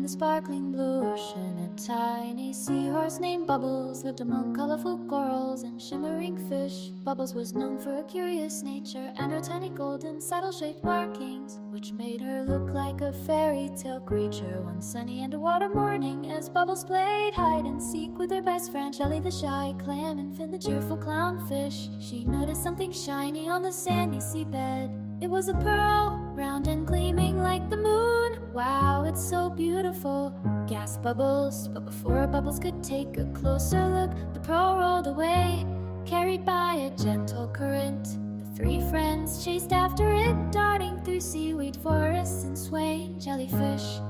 the sparkling blue ocean, a tiny seahorse named Bubbles lived among colorful corals and shimmering fish. Bubbles was known for her curious nature and her tiny golden saddle-shaped markings, which made her look like a fairy tale creature. One sunny underwater morning, as Bubbles played hide and seek with her best friend Shelly the shy clam and Finn the cheerful clownfish, she noticed something shiny on the sandy seabed. It was a pearl, round and gleaming like the moon. Wow, it's so beautiful, gasped Bubbles. But before Bubbles could take a closer look, the pearl rolled away, carried by a gentle current. The three friends chased after it, darting through seaweed forests and swaying jellyfish.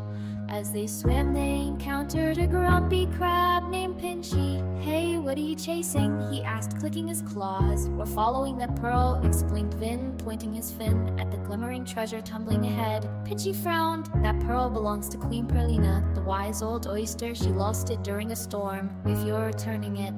As they swam, they encountered a grumpy crab named Pinchy. "Hey, what are you chasing?" he asked, clicking his claws. "We're following that pearl," explained Vin, pointing his fin at the glimmering treasure tumbling ahead. Pinchy frowned. "That pearl belongs to Queen Perlina, the wise old oyster. She lost it during a storm. If you're returning it,